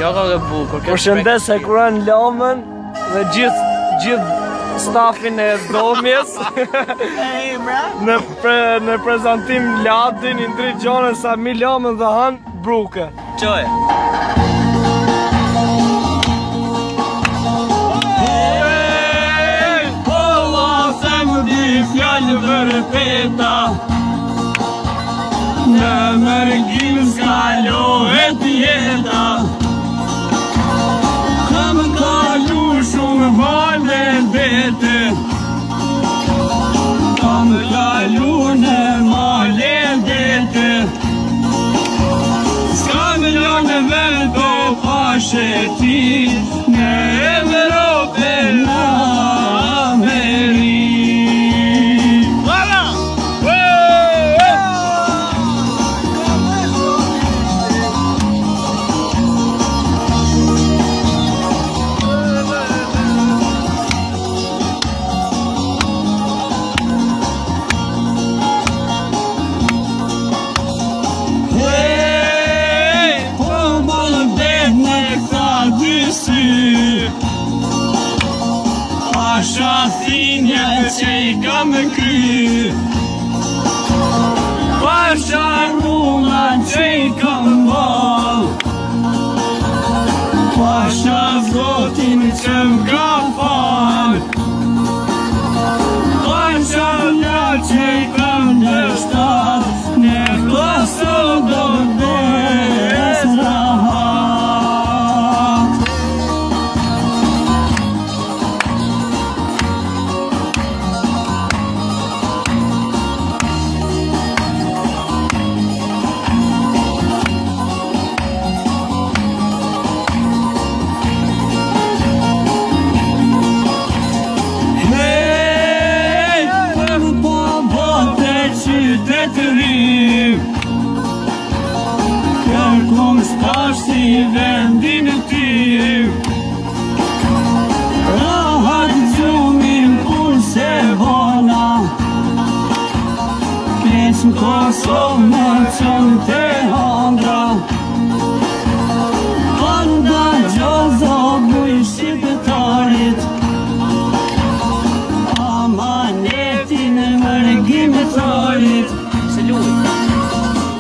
Kjo ka e bukur. Përshëndes e kuran Lamën dhe gjithë stafin e dhomjes. Në prezentim Ladin, Indri Gjonën, Sami Lamën dhe Han Bruke. Qoje. Fjallë vërpeta në mërgjim s'kalohet jeta. Kam kalu shumë vale dete, kam kalu në male dete. S'kam lënë vërdo pasheti në Evropë në Amerikë. Pasha thinja që I kam kry, pasha rruma që I kam ball, pasha Zotin që m'ka fal, pasha nga që I kam në shtat, në Kosovë do des rahat. Kërkom s'pash si vendin tim, rahat gjumin pun se vona, keq në Kosovë më qënë të handra. Anda gjozo buj shqiptarit, amanetin mërgjimtarit.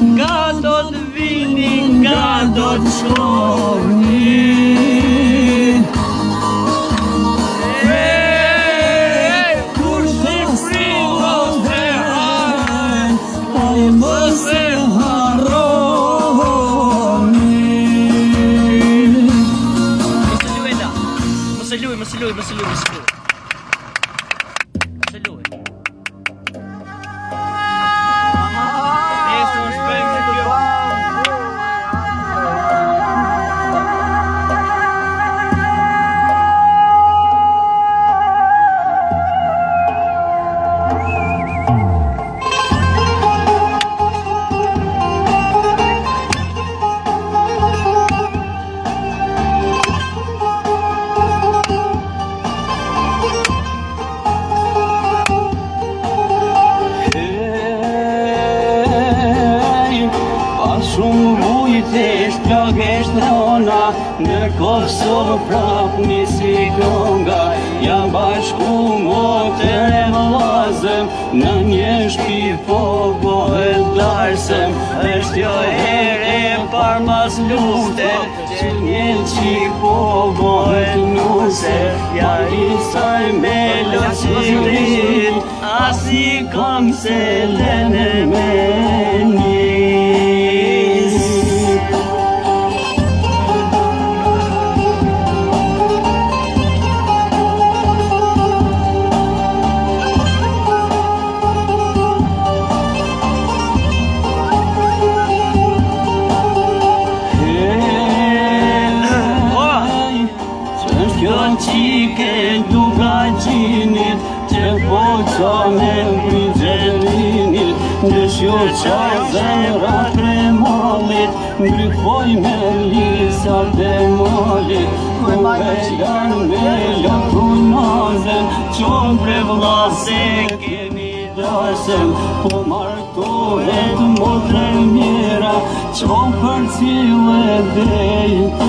Nga do të vini, nga do të shkoni, kur Shqipërinë dhe hajnë, ai mos e harroni. Mos e luaj. Në Kosovë prap nisi kënga, jam bashku motër e vllazëm, në një shtëpi po bëhet darsëm. Është jo herë e parë mas lufte, që një qik po bëhet nuse. Ja risaj me loqirit, as I kam se lene me një. Qike duka qinit, që po qa me mjërinit, në shjo qa zemra tremolit, ngrypoj me lisat e molit, ku velan me lakunazem, qon pre vlase keni dasem, po martohet motrën mjera, Qo për cilë dhejtë